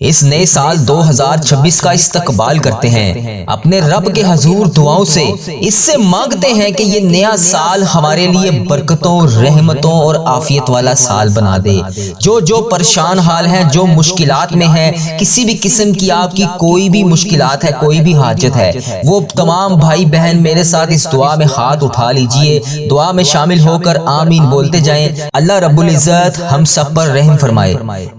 اس نئے سال 2026 کا استقبال کرتے ہیں اپنے رب کے حضور دعاؤں سے اس سے مانگتے ہیں کہ یہ نیا سال ہمارے لیے برکتوں، رحمتوں اور عافیت والا سال بنا دے۔ جو پریشان حال ہیں، جو مشکلات میں ہیں، کسی بھی قسم کی آپ کی کوئی بھی مشکلات ہے، کوئی بھی حاجت ہے، وہ تمام بھائی بہن میرے ساتھ اس دعا میں ہاتھ اٹھا لیجئے، دعا میں شامل ہو کر آمین بولتے جائیں۔ اللہ رب العزت ہم سب پر رحم فرمائے۔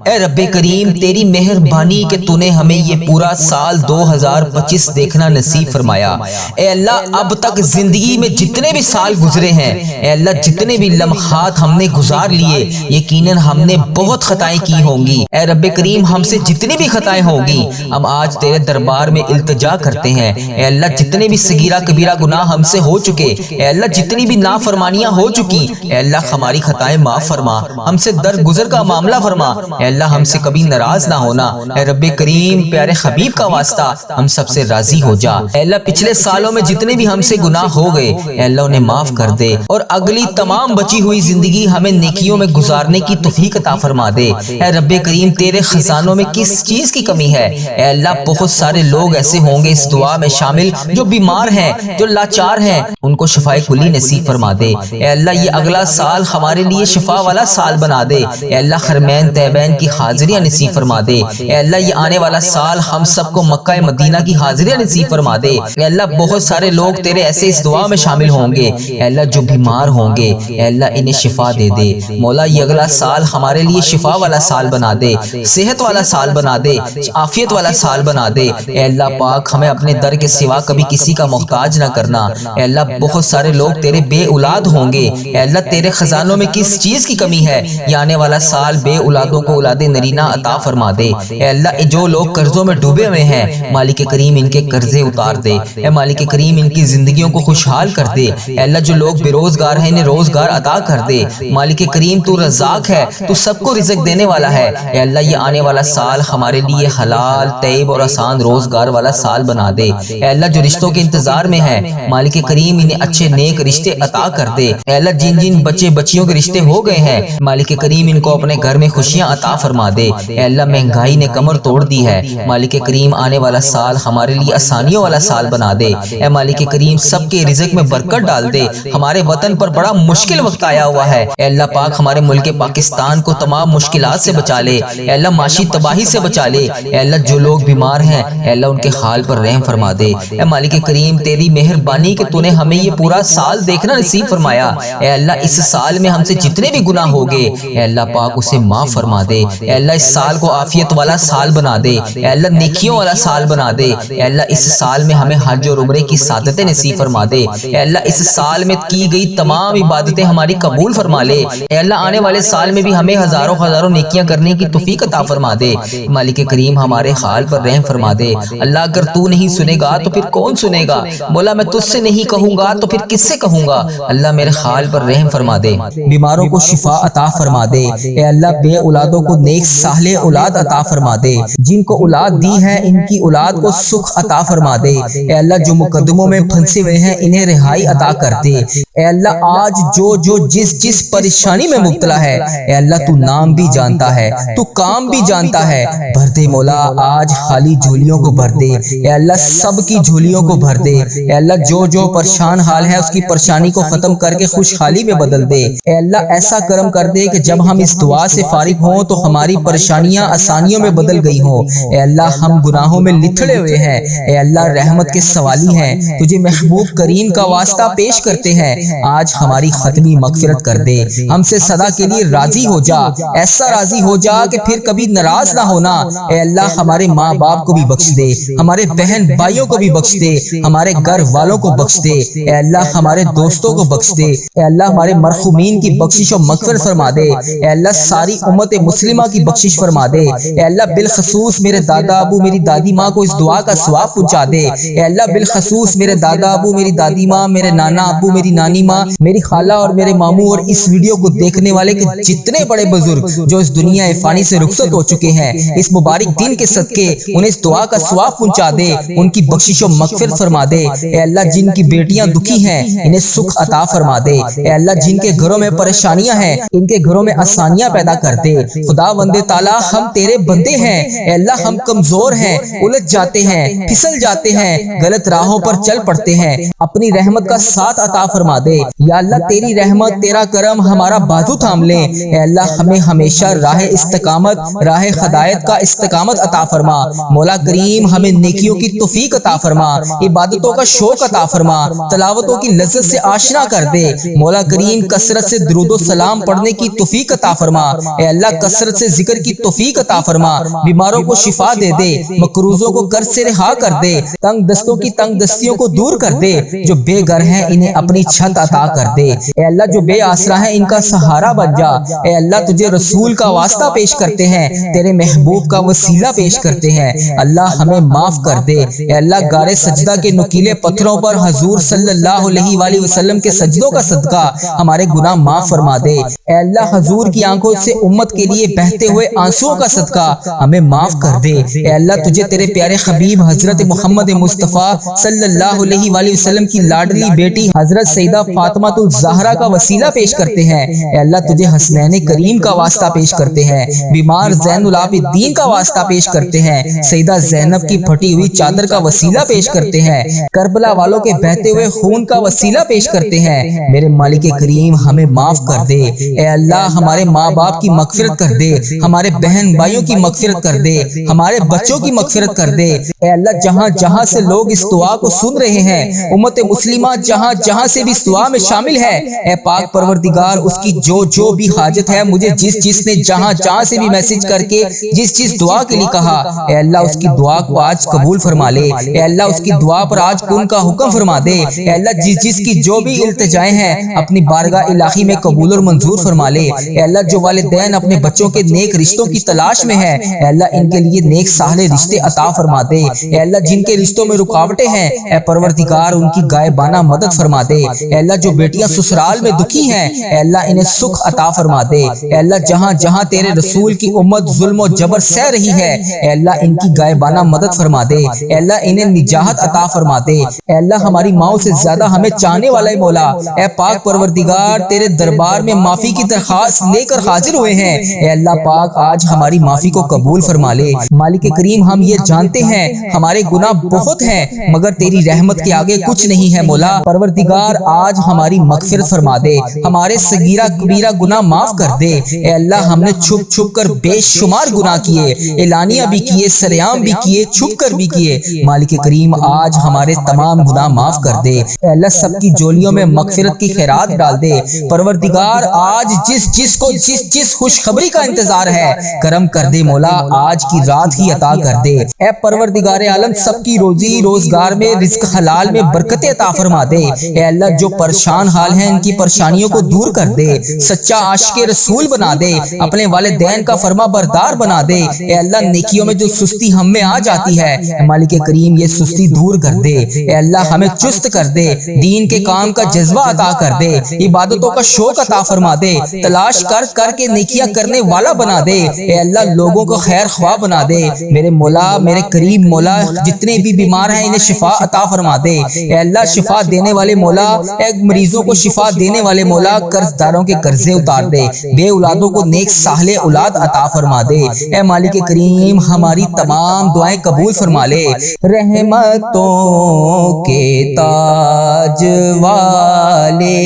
اے رب کریم، تیری مہربانی کہ تو نے ہمیں یہ پورا سال 2025 دیکھنا نصیب فرمایا۔ اے اللہ، اب تک زندگی میں جتنے بھی سال گزرے ہیں، اے اللہ جتنے بھی لمحات ہم نے گزار لیے، یقیناً ہم نے بہت خطائیں کی ہوں گی۔ اے رب کریم، ہم سے جتنی بھی خطائیں ہوں گی، ہم آج تیرے دربار میں التجا کرتے ہیں۔ اے اللہ، جتنے بھی صغیرہ کبیرہ گناہ ہم سے ہو چکے، اے اللہ جتنی بھی نافرمانیاں ہو چکی، اے اللہ ہماری خطائیں معاف فرما، ہم سے درگزر کا معاملہ فرما۔ اے اللہ ہم سے کبھی ناراض نہ ہونا۔ اے رب کریم، پیارے حبیب کا واسطہ ہم سب سے راضی ہو جا۔ اے اللہ پچھلے سالوں میں جتنے بھی ہم سے گناہ ہو گئے، اے اللہ انہیں معاف کر دے، اور اگلی تمام بچی ہوئی زندگی ہمیں نیکیوں میں گزارنے کی توفیق عطا فرما دے۔ اے رب کریم، تیرے خزانوں میں کس چیز کی کمی ہے؟ اے اللہ بہت سارے لوگ ایسے ہوں گے اس دعا میں شامل جو بیمار ہیں، جو لاچار ہیں، ان کو شفائے کلی نصیب فرما دے۔ اے اللہ یہ اگلا سال ہمارے لیے شفا والا سال بنا دے۔ اے اللہ حرمین طیبین کی حاضریاں نصیب فرما دے۔ اے اللہ یہ آنے والا سال ہم سب کو مکہ مدینہ کی حاضریاں نصیب فرما دے۔ اے اللہ بہت سارے لوگ تیرے ایسے اس دعا میں شامل ہوں گے، اے اللہ جو بیمار ہوں گے، اے اللہ انہیں شفا دے دے۔ مولا یہ اگلا سال ہمارے لیے شفا والا سال بنا دے، صحت والا سال بنا دے، عافیت والا سال بنا دے۔ اے اللہ پاک ہمیں اپنے در کے سوا کبھی کسی کا محتاج نہ کرنا۔ اے اللہ بہت سارے لوگ تیرے بے اولاد ہوں گے، اے اللہ تیرے خزانوں میں کس چیز کی کمی ہے؟ یہ آنے والا سال بے اولادوں کو اولاد نرینہ عطا فرما دے۔ اے اللہ جو لوگ قرضوں میں ڈوبے ہوئے ہیں، مالک کریم ان کے قرضے اتار دے۔ اے مالک کریم ان کی زندگیوں کو خوشحال کر دے۔ اے اللہ جو لوگ بے روزگار ہیں، انہیں روزگار عطا کر دے۔ مالک کریم تو رزاق ہے، تو سب کو رزق دینے والا ہے۔ اے اللہ یہ آنے والا سال ہمارے لیے حلال، طیب اور آسان روزگار والا سال بنا دے۔ اے اللہ جو رشتوں کے انتظار میں ہیں، مالک کریم انہیں اچھے نیک رشتے عطا کر دے۔ اے اللہ جن جن بچے بچیوں کے رشتے ہو گئے ہیں، مالک کریم ان کو اپنے گھر میں خوشیاں عطا فرما دے۔ اے اللہ مہنگائی نے کمر توڑ دی ہے، مالک کریم آنے والا سال ہمارے لیے آسانیوں والا سال بنا دے۔ اے مالک کریم سب کے رزق میں برکت ڈال دے۔ ہمارے وطن پر بڑا مشکل وقت آیا ہوا ہے، اے اللہ پاک ہمارے ملک پاکستان کو تمام مشکلات سے بچا لے۔ اے اللہ معاشی تباہی سے بچا لے۔ اے اللہ جو لوگ بیمار ہیں، اے اللہ ان کے حال پر رحم فرما دے۔ اے مالک کریم تیری مہربانی کہ تو نے ہمیں یہ پورا سال دیکھنا نصیب فرمایا۔ اے اللہ اس سال میں ہم سے جتنے بھی گناہ ہو گئے، اے اللہ پاک اسے معاف فرما دے۔ اے اللہ اس سال کو عافیت والا سال بنا دے۔ اے اللہ نیکیوں والا سال بنا دے۔ اے اللہ اس سال میں ہمیں حج اور عمرے کی سعادتیں نصیب فرما دے۔ اے اللہ اس سال میں کی گئی تمام عبادتیں ہماری قبول فرما لے۔ اے اللہ آنے والے سال میں بھی ہمیں ہزاروں ہزاروں نیکیاں کرنے کی توفیق عطا فرما دے۔ مالک کریم ہمارے حال پر رحم فرما دے۔ اللہ اگر تو نہیں سنے گا تو پھر کون سنے گا؟ مولا میں تجھ سے نہیں کہوں گا تو پھر کس سے کہوں گا؟ اللہ میرے حال پر رحم فرما دے۔ بیماروں کو شفا عطا فرما دے۔ اے اللہ بے اولادوں کو نیک صالح اولاد عطا فرما دے۔ جن کو اولاد دی ہے ان کی اولاد کو سکھ عطا فرما دے۔ اے اللہ جو مقدموں میں پھنسے ہوئے ہیں انہیں رہائی عطا کر دے۔ اے اللہ آج جو جس پریشانی میں مبتلا ہے، اے اللہ تو نام بھی جانتا ہے، تو کام بھی جانتا ہے۔ بھر دے مولا آج خالی جھولیوں کو بھر دے۔ اے اللہ سب کی جھولیوں کو بھر دے۔ اے اللہ جو پریشان حال ہے اس کی پریشانی کو ختم کر کے خوشحالی میں بدل دے۔ اے اللہ ایسا کرم کر دے کہ جب ہم اس دعا سے فارغ ہوں تو ہماری پریشانیاں آسانیوں میں بدل گئی ہوں۔ اے اللہ ہم گناہوں میں لتھڑے ہوئے ہیں، اے اللہ رحمت کے سوالی ہیں، تجھے محبوب کریم کا واسطہ پیش کرتے ہیں، آج ہماری ختمی مغفرت کر دے۔ ہم سے سدا کے لیے راضی ہو جا، ایسا راضی ہو جا کہ پھر کبھی ناراض نہ ہونا۔ اے اللہ ہمارے ماں باپ کو بھی بخش دے، ہمارے بہن بھائیوں کو بھی بخش دے، ہمارے گھر والوں کو بخش دے۔ اے اللہ ہمارے دوستوں کو بخش دے۔ اے اللہ ہمارے مرحومین کی بخشش و مغفرت فرما دے۔ اے اللہ ساری امت مسلمہ کی بخشش فرما دے۔ اے اللہ بالخصوص میرے دادا ابو میری دادی ماں کو اس دعا کا ثواب پہنچا دے۔ اے اللہ بالخصوص میرے دادا ابو میری دادی ماں، میرے نانا ابو میری نانی ماں، میری خالہ اور میرے ماموں اور اس ویڈیو کو دیکھنے والے کے جتنے بڑے بزرگ جو اس دنیا فانی سے رخصت ہو چکے ہیں، اس مبارک دن کے صدقے انہیں اس دعا کا ثواب پہنچا دے، ان کی بخشش و مغفرت فرما دے۔ اے اللہ جن کی بیٹیاں دکھی ہیں انہیں سکھ عطا فرما دے۔ اے اللہ جن کے گھروں میں پریشانیاں ہیں ان کے گھروں میں آسانیاں پیدا کر دے۔ خدا بندے تعالیٰ ہم تیرے بندے بندے ہیں، اے اللہ ہم کمزور ہیں، الجھ جاتے ہیں، پھسل جاتے ہیں، غلط راہوں پر چل پڑتے ہیں، اپنی رحمت کا ساتھ عطا فرما دے یا اللہ، تیری رحمت تیرا کرم ہمارا بازو تھام لے، اے اللہ ہمیں ہمیشہ راہ استقامت، راہ ہدایت کا استقامت عطا فرما، مولا کریم ہمیں نیکیوں کی توفیق عطا فرما، عبادتوں کا شوق عطا فرما، تلاوتوں کی لذت سے آشنا کر دے، مولا کریم کثرت سے درود و سلام پڑھنے کی توفیق عطا فرما، اے اللہ کثرت سے ذکر کی توفیق عطا فرما، بیماروں کو شفا دے دے، مقروضوں کو قرض سے رہا کر دے، تنگ دستوں کی تنگ دستیوں کو دور کر دے، جو بے گھر ہیں انہیں اپنی چھت عطا کر دے، اے اللہ جو بے آسرا ہیں ان کا سہارا بن جا، اے اللہ تجھے رسول کا واسطہ پیش کرتے ہیں، تیرے محبوب کا وسیلہ پیش کرتے ہیں، اللہ ہمیں معاف کر دے، اے اللہ غار سجدہ کے نکیلے پتھروں پر حضور صلی اللہ علیہ وآلہ وسلم کے سجدوں کا صدقہ ہمارے گناہ معاف فرما دے، اے اللہ حضور کی آنکھوں سے امت کے لیے بہتے ہوئے آنسوؤں کا صدقہ ہمیں معاف کر دے، اے اللہ تجھے تیرے پیارے حبیب حضرت محمد مصطفیٰ صلی اللہ علیہ وآلہ وسلم کی لاڈلی بیٹی حضرت سیدہ فاطمہ الزہرا کا وسیلہ پیش کرتے ہیں، اے اللہ تجھے حسنین کریم کا واسطہ پیش کرتے ہیں، بیمار زین العابدین کا واسطہ پیش کرتے ہیں، سیدہ زینب کی پھٹی ہوئی چادر کا وسیلہ پیش کرتے ہیں، کربلا والوں کے بہتے ہوئے خون کا وسیلہ پیش کرتے ہیں، میرے مالک کریم ہمیں معاف کر دے، اے اللہ ہمارے ماں باپ کی مغفرت کر دے، ہمارے بہن بھائیوں کی مغفرت کر دے، ہمارے بچوں کی مغفرت کر دے، اے اللہ جہاں جہاں سے لوگ اس دعا کو سن رہے ہیں، امت مسلمہ جہاں جہاں سے بھی اس دعا میں شامل ہے، اے پاک پروردگار اس کی جو بھی حاجت ہے، مجھے جس نے جہاں جہاں سے بھی میسج کر کے جس دعا کے لیے کہا، اے اللہ اس کی دعا کو آج قبول فرما لے، اے اللہ اس کی دعا پر آج کن کا حکم فرما دے، اے اللہ جس کی جو بھی التجائیں ہیں اپنی بارگاہ الہی میں قبول اور منظور فرما لے، اے اللہ جو والدین اپنے بچوں کے نیک رشتوں کی تلاش میں ہے، اے اللہ ان کے لیے نیک صالح رشتے عطا فرما دے، اے اللہ جن کے رشتوں میں رکاوٹیں ہیں اے پروردگار ان کی غائبانہ مدد فرما دے، اے اللہ جو بیٹیاں سسرال میں دکھی ہیں اے اللہ انہیں سکھ عطا فرما دے، اے اللہ جہاں جہاں تیرے رسول کی امت ظلم و جبر سہ رہی ہے اے اللہ ان کی غائبانہ مدد فرما دے، اے اللہ انہیں نجات عطا فرما دے، اے اللہ ہماری ماؤں سے زیادہ ہمیں چاہنے والا مولا، اے پاک پروردگار تیرے دربار میں معافی کی درخواست لے کر حاضر ہوئے ہیں، اے اللہ پاک آج ہماری معافی کو قبول فرما لے، مالک کریم ہم یہ جانتے ہیں ہمارے گناہ بہت ہیں مگر تیری رحمت کے آگے کچھ نہیں ہے مولا، پروردگار آج ہماری مغفرت فرما دے، ہمارے صغیرہ کبیرہ گناہ معاف کر دے، اے اللہ ہم نے چھپ چھپ کر بے شمار گناہ کیے، اعلانیہ بھی کیے، سریعام بھی کیے، چھپ کر بھی کیے، مالک کریم آج ہمارے تمام گناہ معاف کر دے، اے اللہ سب کی جولیوں میں مغفرت کی خیرات ڈال دے، پروردگار آج جس کو جس خوشخبری کا انتظار ہے کرم کر دے مولا، آج کی رات ہی عطا کر دے، اے پروردگار عالم سب کی روزی روزگار میں رزق حلال میں برکت عطا فرما دے، اے اللہ جو پریشان حال ہیں ان کی پریشانیوں کو دور کر دے، سچا عاشق رسول بنا دے، اپنے والدین کا فرما بردار بنا دے، اے اللہ نیکیوں میں جو سستی ہم میں آ جاتی ہے مالک کریم یہ سستی دور کر دے، اے اللہ ہمیں چست کر دے، دین کے کام کا جذبہ عطا کر دے، عبادتوں کا شوق عطا فرما دے، تلاش کر کے نیکیاں کرنے والا بنا دے، اے اللہ لوگوں کو خیر خواہ بنا دے، میرے مولا میرے کریم مولا جتنے بھی بیمار ہیں انہیں شفا عطا فرما دے، اے اللہ شفا دینے والے مولا، اے مریضوں کو شفا دینے والے مولا، قرض داروں کے قرضے اتار دے، بے اولادوں کو نیک صالح اولاد عطا فرما دے، اے مالک کریم ہماری تمام دعائیں قبول فرما لے، رحمتوں کے تاج والے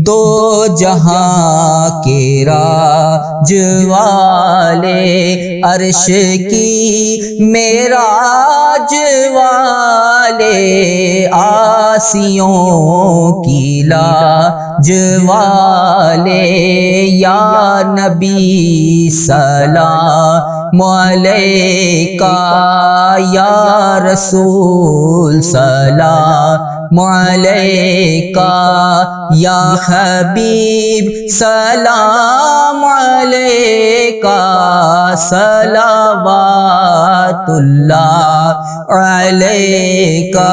دو جہاں کے راج والے عرش کی معراج والے آسیوں کی لاج والے یا نبی سلام علیکہ یا رسول سلام علیکہ یا حبیب سلام علیکہ صلوات اللہ علیکا۔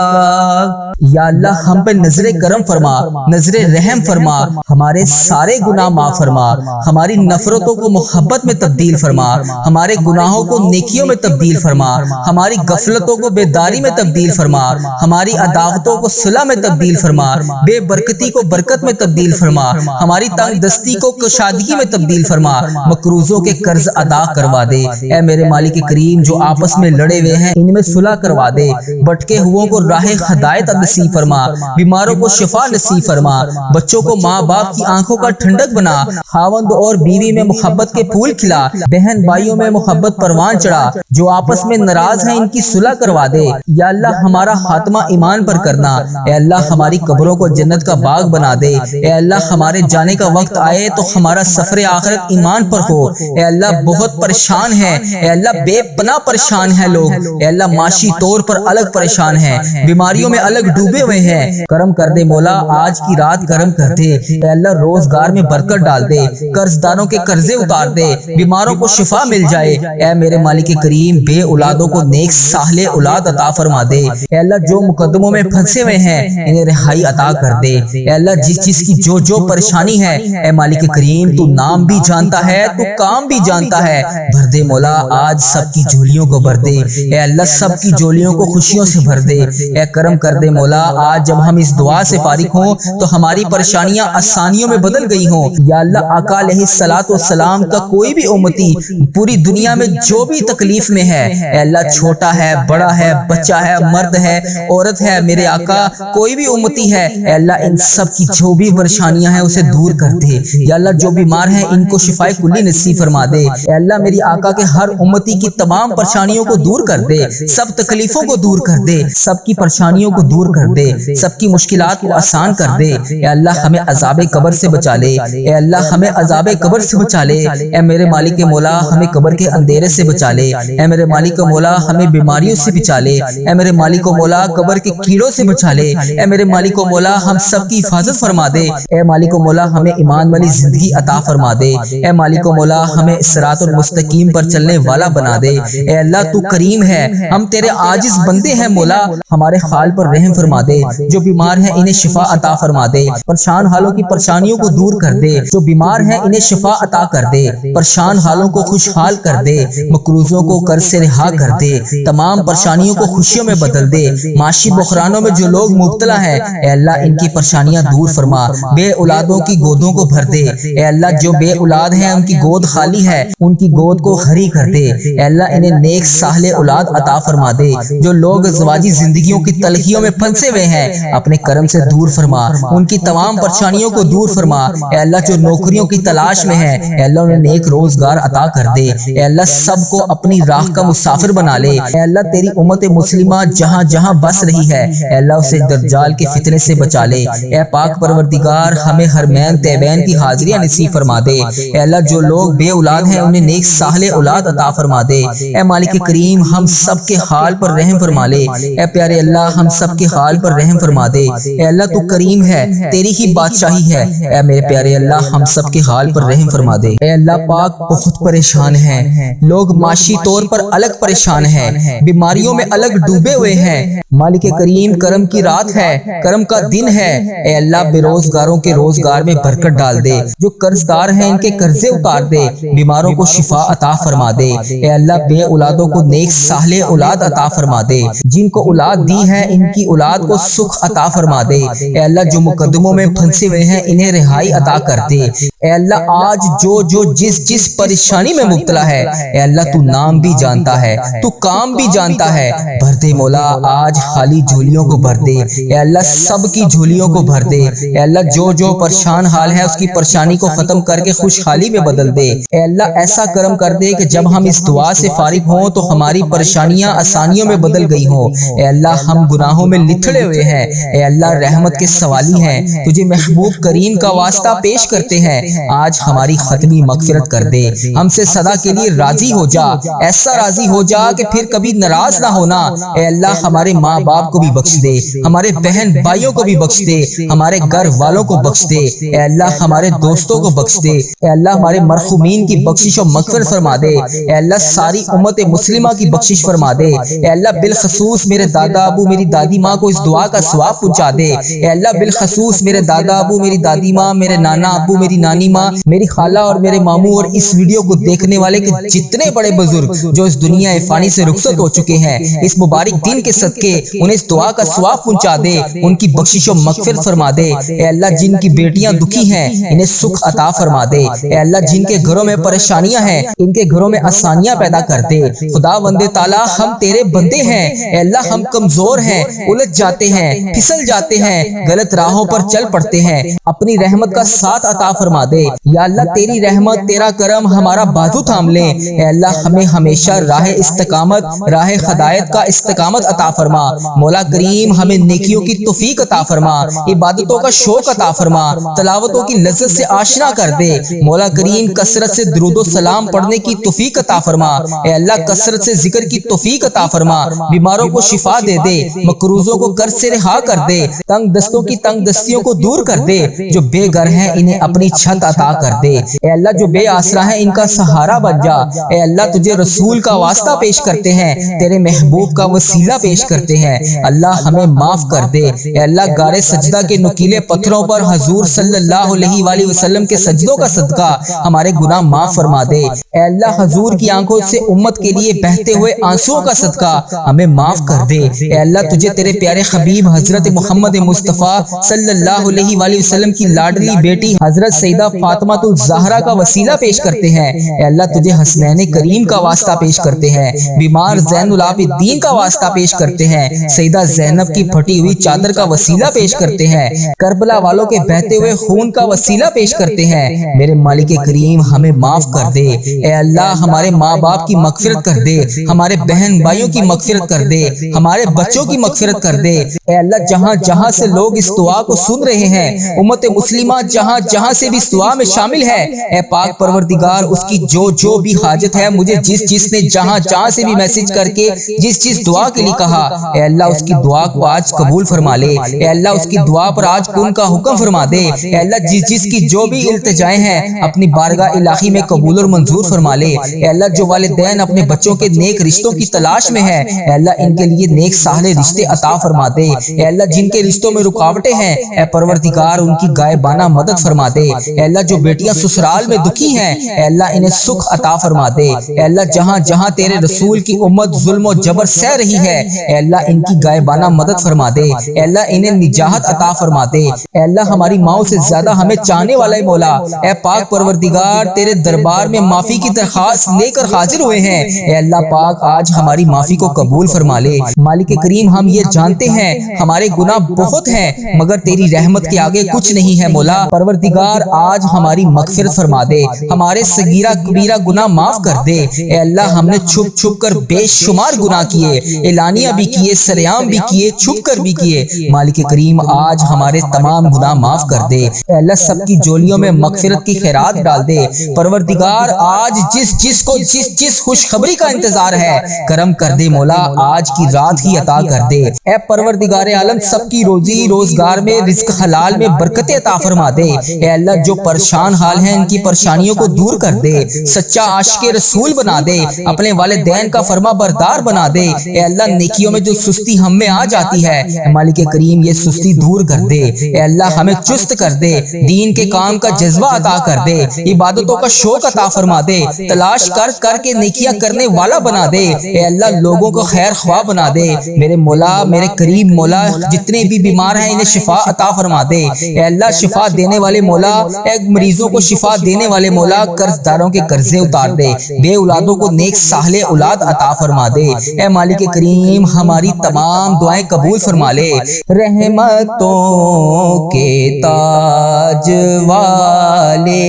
یا اللہ ہم پہ نظر کرم فرما، نظر رحم فرما، ہمارے سارے گناہ معاف فرما، ہماری نفرتوں کو محبت میں تبدیل فرما، ہمارے گناہوں کو نیکیوں میں تبدیل فرما، ہماری غفلتوں کو بیداری میں تبدیل فرما، ہماری عداوتوں کو صلح میں تبدیل فرما، بے برکتی کو برکت میں تبدیل فرما، ہماری تنگ دستی کو کشادگی میں تبدیل فرما، مقروضوں کے قرض ادا کروا دے۔ اے میرے مالک کریم، جو آپس میں لڑے ہوئے ہیں ان میں صلح کروا دے، بھٹکے ہوئوں کو راہ ہدایت نصیب فرما، بیماروں کو شفا نصیب فرما، بچوں کو ماں باپ کی آنکھوں کا ٹھنڈک بنا، خاوند اور بیوی میں محبت کے پھول کھلا، بہن بھائیوں میں محبت پروان چڑھا، جو آپس میں ناراض ہیں ان کی صلح کروا دے۔ یا اللہ ہمارا خاتمہ ایمان پر کرنا، اے اللہ ہماری قبروں کو جنت کا باغ بنا دے، اے اللہ ہمارے جانے کا وقت آئے تو ہمارا سفر آخرت ایمان پر ہو۔ اے اللہ بہت پریشان ہے، اے اللہ بے پناہ پریشان ہے لوگ، اے اللہ معاشی طور پر الگ پریشان ہیں، بیماریوں میں الگ ڈوبے ہوئے ہیں، کرم کر دے مولا، آج کی رات کرم کر دے، اے اللہ روزگار میں برکت ڈال دے، قرض داروں کے قرضے اتار دے، بیماروں کو شفا مل جائے، اے میرے مالک کریم بے اولادوں کو نیک صالح اولاد عطا فرما دے، اے اللہ جو مقدموں میں پھنسے ہوئے ہیں انہیں رہائی عطا کر دے، اے اللہ جس چیز کی جو پریشانی ہے اے مالک کریم تو نام بھی جانتا ہے، تو کام بھی جانتا ہے، بھر دے مولا، آج سب کی جھولیوں کو بھر دے، اے اللہ سب کی جھولیوں کو خوشیوں سے بھر دے، اے کرم کر دے مولا، آج جب ہم اس دعا سے فارغ ہوں تو ہماری پریشانیاں آسانیوں میں بدل گئی ہوں۔ یا اللہ آقا علیہ الصلوۃ والسلام کا کوئی بھی امتی پوری دنیا میں جو بھی تکلیف میں ہے، اے اللہ چھوٹا ہے بڑا ہے بچہ ہے مرد ہے عورت ہے، میرے آقا کوئی بھی امتی ہے، اے اللہ ان سب کی جو بھی پریشانیاں ہیں اسے دور کر دے، یا اللہ جو بیمار ہیں ان کو شفائے کلی نصیب فرما دے، اے اللہ میری آقا کے ہر امتی کی تمام پریشانیوں کو دور کر دے، سب تکلیفوں کو دور کر دے، سب کی پریشانیوں کو دور کر دے، سب کی مشکلات کو آسان کر دے، اے اللہ ہمیں عذاب قبر سے بچا لے، اے اللہ ہمیں عذاب قبر سے بچا لے، اے میرے مالک مولا ہمیں قبر کے اندھیرے سے بچا لے، اے میرے مالک مولا ہمیں بیماریوں سے بچا لے، اے میرے مالک مولا قبر کے کیڑوں سے بچا لے، اے میرے مالک مولا ہم سب کی حفاظت فرما دے، اے مالک مولا ہمیں ایمان والی زندگی عطا فرما دے، اے مالک مولا ہمیں صراط المستقیم پر چلنے والا بنا دے، اے اللہ تو کریم ہے، ہم تیرے عاجز بندے ہیں مولا، ہمارے حال پر رحم فرما دے، جو بیمار ہیں انہیں شفا عطا فرما دے، پریشان حالوں کی پریشانیوں کو دور کر دے، جو بیمار ہیں انہیں شفا عطا کر دے، پریشان حالوں کو خوشحال کر دے، مقروضوں کو قرض سے رہا کر دے، تمام پریشانیوں کو خوشیوں میں بدل دے، معاشی بحرانوں میں جو لوگ مبتلا ہیں اے اللہ ان کی پریشانیاں دور فرما، بے اولادوں کی گودوں کو بھر دے، اے اللہ جو بے اولاد ہیں ان کی گود خالی ہے ان کی گود کو ہری کر دے، اے اللہ انہیں نیک صالح اولاد عطا فرما دے، جو لوگ ازواجی زندگیوں کی تلخیوں میں پھنسے ہوئے ہیں اپنے کرم سے دور فرما، ان کی تمام پریشانیوں کو دور فرما، اے اللہ جو نوکریوں کی تلاش میں ہے اے اللہ انہیں نیک روزگار عطا کر دے، اے اللہ سب کو اپنی راہ کا مسافر بنا لے، اے اللہ تیری امت مسلمہ جہاں جہاں بس رہی ہے اے اللہ اسے دجال کے فتنے سے بچا لے، اے پاک پروردگار ہمیں حرمین طیبین کی حاضریاں نصیب فرما دے، اے اللہ جو لوگ بے اولاد ہیں انہیں نیک صالح اولاد عطا فرما دے، اے مالک کریم ہم سب کے حال پر رحم فرما لے، اے پیارے اللہ ہم سب کے حال پر رحم فرما دے، اے اللہ تو کریم ہے تیری ہی بادشاہی ہے، اے میرے پیارے اللہ ہم سب کے حال پر رحم فرما دے، اے اللہ پاک بہت پریشان ہیں لوگ، معاشی طور پر الگ پریشان ہیں، بیماریوں میں الگ ڈوبے ہوئے ہیں، مالک کریم کرم کی رات ہے کرم کا دن ہے، اے اللہ بے روزگاروں کے روزگار میں برکت ڈال دے، جو قرض دار ہیں ان کے قرضے اتار دے، بیماروں کو شفا عطا فرما دے، اے اللہ بے اولادوں کو نیک صالح اولاد عطا فرما دے، جن کو اولاد دی ہے ان کی اولاد کو سکھ عطا فرما دے، اے اللہ جو مقدموں میں پھنسے ہوئے ہیں انہیں رہائی عطا کر دے، اے اللہ آج جو جس پریشانی میں مبتلا ہے اے اللہ تو نام بھی جانتا ہے تو کام بھی جانتا ہے، بھر دے مولا آج خالی جھولیوں کو بھر دے، اے اللہ سب کی جھولیوں کو بھر دے، اے اللہ جو پریشان حال ہے اس کی پریشانی کو ختم کر کے خوشحالی میں بدل دے، اے اللہ ایسا کرم کر دے کہ جب ہم اس دعا سے فارغ ہوں تو ہماری پریشانیاں آسانیوں میں بدل گئی ہوں، اے اللہ ہم گناہوں میں لتھڑے ہوئے ہیں، اے اللہ رحمت کے سوالی ہیں، تجھے محبوب کریم کا واسطہ پیش کرتے ہیں، آج ہماری ختمی مغفرت کر دے، ہم سے صدا کے لیے راضی ہو جا، ایسا راضی ہو جا کہ پھر کبھی ناراض نہ ہونا، اے اللہ ہمارے ماں باپ کو بھی بخش دے، ہمارے بہن بھائیوں کو بھی بخش دے، ہمارے گھر والوں کو بخش دے، اے اللہ ہمارے دوستوں کو بخش دے، اے اللہ ہمارے مرحومین کی بخشش و مغفرت فرما دے، اے اللہ ساری امت مسلمہ مسلمہ کی بخشش فرما دے۔ اے اللہ بالخصوص میرے دادا ابو میری دادی ماں کو اس دعا کا ثواب پہنچا دے۔ اے اللہ بالخصوص میرے دادا ابو میری دادی ماں، میرے نانا ابو میری نانی ماں، میری خالہ اور میرے ماموں اور اس ویڈیو کو دیکھنے والے کے جتنے بڑے بزرگ جو اس دنیا فانی سے رخصت ہو چکے ہیں، اس مبارک دن کے صدقے انہیں اس دعا کا ثواب پہنچا دے، ان کی بخشش و مغفرت فرما دے۔ اے اللہ جن کی بیٹیاں دکھی ہیں انہیں سکھ عطا فرما دے۔ اے اللہ جن کے گھروں میں پریشانیاں ہیں ان کے گھروں میں آسانیاں پیدا کر دے۔ خدا وند تعالیٰ ہم تیرے بندے ہیں، اے اللہ ہم کمزور ہیں، الجھ جاتے ہیں، پھسل جاتے ہیں، غلط راہوں پر چل پڑتے ہیں، اپنی رحمت کا ساتھ عطا فرما دے۔ یا اللہ تیری رحمت تیرا کرم ہمارا بازو تھام لے۔ اے اللہ ہمیں ہمیشہ راہ استقامت، راہ ہدایت کا استقامت عطا فرما۔ مولا کریم ہمیں نیکیوں کی توفیق عطا فرما، عبادتوں کا شوق عطا فرما، تلاوتوں کی لذت سے آشنا کر دے۔ مولا کریم کثرت سے درود و سلام پڑھنے کی توفیق عطا فرما۔ اے اللہ کثرت سے ذکر کی توفیق عطا فرما، بیماروں کو شفا دے دے، مقروضوں کو قرض سے رہا کر دے، تنگ دستوں کی تنگ دستیوں کو دور کر دے، جو بے گھر ہیں انہیں اپنی چھت عطا کر دے۔ اے اللہ جو بے آسرا ہیں ان کا سہارا بن جا۔ اے اللہ تجھے رسول کا واسطہ پیش کرتے ہیں، تیرے محبوب کا وسیلہ پیش کرتے ہیں، اللہ ہمیں معاف کر دے۔ اے اللہ غار سجدہ کے نکیلے پتھروں پر حضور صلی اللہ علیہ وآلہ وسلم کے سجدوں کا صدقہ ہمارے گناہ معاف فرما دے۔ اے اللہ حضور کی آنکھوں سے امت کے لیے بہتے ہوئے آنسوؤں کا صدقہ ہمیں معاف کر دے۔ اے اللہ تجھے تیرے پیارے حبیب حضرت محمد مصطفیٰ صلی اللہ علیہ وآلہ وسلم کی لاڈلی بیٹی حضرت سیدہ فاطمہ الزہرا کا وسیلہ پیش کرتے ہیں۔ اے اللہ تجھے حسنین کریم کا واسطہ پیش کرتے ہیں، بیمار زین العابدین کا واسطہ پیش کرتے ہیں، سیدہ زینب کی پھٹی ہوئی چادر کا وسیلہ پیش کرتے ہیں، کربلا والوں کے بہتے ہوئے خون کا وسیلہ پیش کرتے ہیں۔ میرے مالک کریم ہمیں معاف کر دے۔ اے اللہ ہمارے ماں باپ کی مغفرت کر دے، ہمارے بہن بھائیوں کی مغفرت کر دے، ہمارے بچوں کی مغفرت کر دے۔ اے اللہ جہاں جہاں سے لوگ اس دعا کو سن رہے ہیں، امت مسلمہ جہاں جہاں سے بھی اس دعا میں شامل ہے، اے پاک پروردگار اس کی جو بھی حاجت ہے، مجھے جس نے جہاں جہاں سے بھی میسج کر کے جس دعا کے لیے کہا، اے اللہ اس کی دعا کو آج قبول فرما لے۔ اے اللہ اس کی دعا پر آج کن کا حکم فرما دے۔ اے اللہ جس کی جو بھی التجائیں ہیں اپنی بارگاہ الہی میں قبول اور منظور فرما لے۔ اے اللہ جو والدین اپنے بچوں کے نیک رشتوں کی تلاش میں ہیں، اے اللہ ان کے لیے نیک صالح رشتے عطا فرما دے۔ اے اللہ جن کے رشتوں میں رکاوٹیں ہیں، اے پروردگار ان کی غائبانہ مدد فرما دے۔ اے اللہ جو بیٹیاں سسرال میں دکھی ہیں، اے اللہ انہیں سکھ عطا فرما دے۔ اے اللہ جہاں جہاں تیرے رسول کی امت ظلم و جبر سہ رہی ہے، اے اللہ ان کی غائبانہ مدد فرما دے۔ اے اللہ انہیں نجات عطا فرما دے۔ اے اللہ ہماری ماؤں سے زیادہ ہمیں چاہنے والا مولا، اے پاک پروردگار تیرے دربار میں معافی کی درخواست لے کر حاضر ہوئے ہیں۔ اے اللہ پاک آج ہماری معافی کو قبول فرما لے۔ مالک کریم ہم یہ جانتے ہیں ہمارے گناہ بہت ہیں، مگر تیری رحمت کے آگے کچھ نہیں ہے مولا۔ پروردگار آج ہماری مغفرت فرما دے، ہمارے صغیرہ کبیرہ گناہ معاف کر دے۔ اے اللہ ہم نے چھپ چھپ کر بے شمار گناہ کیے، اعلانیہ بھی کیے، سریعام بھی کیے، چھپ کر بھی کیے۔ مالک کریم آج ہمارے تمام گناہ معاف کر دے۔ اے اللہ سب کی جولیوں میں مغفرت کی خیرات ڈال دے۔ پروردگار آج جس کو جس خوشخبری کا انتظار ہے کرم کر دے مولا، آج کی رات ہی عطا کر دے۔ اے پروردگار عالم سب کی روزی روزگار میں رزق حلال میں برکت عطا فرما دے۔ اے اللہ جو پریشان حال ہیں ان کی پریشانیوں کو دور کر دے، سچا عاشق رسول بنا دے، اپنے والدین کا فرما بردار بنا دے۔ اے اللہ نیکیوں میں جو سستی ہم میں آ جاتی ہے، مالک کریم یہ سستی دور کر دے۔ اے اللہ ہمیں چست کر دے، دین کے کام کا جذبہ عطا کر دے، عبادتوں کا شوق عطا فرما دے، تلاش کر کے نیکیاں کرنے والا بنا دے۔ اے اللہ لوگوں کو خیر خواہ بنا دے۔ میرے مولا میرے کریم مولا جتنے بھی بیمار ہیں انہیں شفا عطا فرما دے۔ اے اللہ شفا دینے والے مولا، اے مریضوں کو شفا دینے والے مولا قرض داروں کے قرضے اتار دے، بے اولادوں کو نیک صالح اولاد عطا فرما دے۔ اے مالک کریم ہماری تمام دعائیں قبول فرما لے۔ رحمتوں کے تاج والے،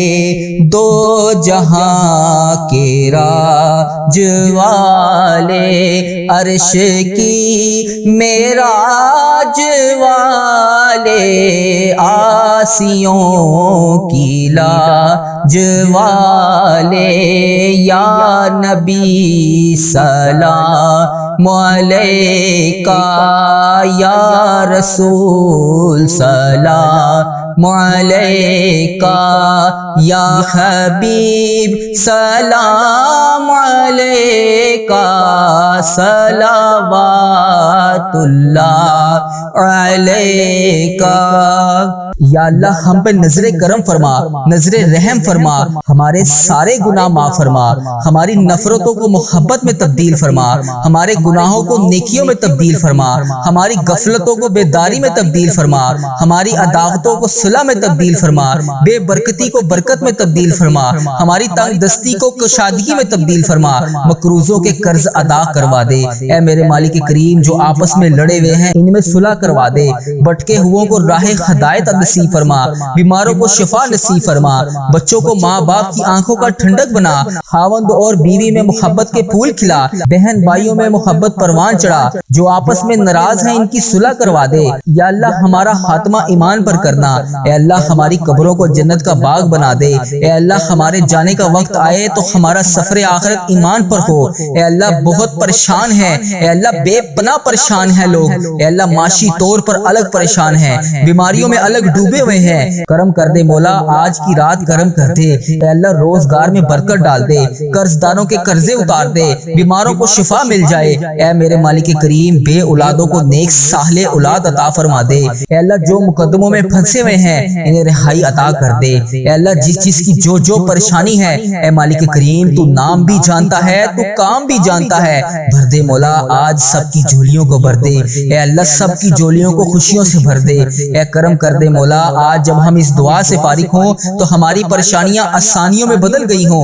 دو جہاں کے راج والے، عرش کی معراج والے، آسیوں کی لاج والے، یا نبی سلام علیکہ، یا رسول سلام علیکا یا حبیب سلام علیکا صلوات اللہ علیکا۔ یا اللہ ہم پہ نظر کرم فرما، نظر رحم فرما، ہمارے سارے گناہ معاف فرما، ہماری نفرتوں کو محبت میں تبدیل فرما، ہمارے گناہوں کو نیکیوں میں تبدیل فرما، ہماری غفلتوں کو بیداری میں تبدیل فرما، ہماری عداوتوں کو صلح میں تبدیل فرما، بے برکتی کو برکت میں تبدیل فرما، ہماری تنگ دستی کو کشادگی میں تبدیل فرما، مقروضوں کے قرض ادا کروا دے۔ اے میرے مالک کریم، جو آپس میں لڑے ہوئے ہیں ان میں صلح کروا دے، بھٹکے ہوئوں کو راہ ہدایت نصیب فرما، بیماروں کو شفا نصیب فرما، بچوں کو ماں باپ کی آنکھوں کا ٹھنڈک بنا، خاوند اور بیوی میں محبت کے پھول کھلا، بہن بھائیوں میں محبت پروان چڑھا، جو آپس میں ناراض ہیں ان کی صلح کروا دے۔ یا اللہ ہمارا خاتمہ ایمان پر کرنا، اے اللہ ہماری قبروں کو جنت کا باغ بنا دے، اے اللہ ہمارے جانے کا وقت آئے تو ہمارا سفر آخرت ایمان پر ہو۔ اے اللہ بہت پریشان ہے، اے اللہ بے پناہ پریشان ہے لوگ، اے اللہ معاشی طور پر الگ پریشان ہے، بیماریوں میں الگ ڈوبے ہوئے ہیں، کرم کر دے مولا، آج کی رات کرم کر دے، اے اللہ روزگار میں برکت ڈال دے، قرض داروں کے قرضے اتار دے، بیماروں کو شفا مل جائے، اے میرے مالک کریم بے اولادوں کو نیک صالح اولاد عطا فرما دے، اے اللہ جو مقدموں میں پھنسے ہوئے ہیں انہیں رہائی عطا کر دے، اے اللہ جس چیز کی جو پریشانی ہے اے مالک کریم تو نام بھی جانتا ہے، تو کام بھی جانتا ہے، بھر دے مولا، آج سب کی جھولیوں کو بھر دے، اے اللہ سب کی جھولیوں کو خوشیوں سے بھر دے، اے کرم کر دے مولا، آج جب ہم اس دعا سے فارغ ہوں تو ہماری پریشانیاں آسانیوں میں بدل گئی ہوں،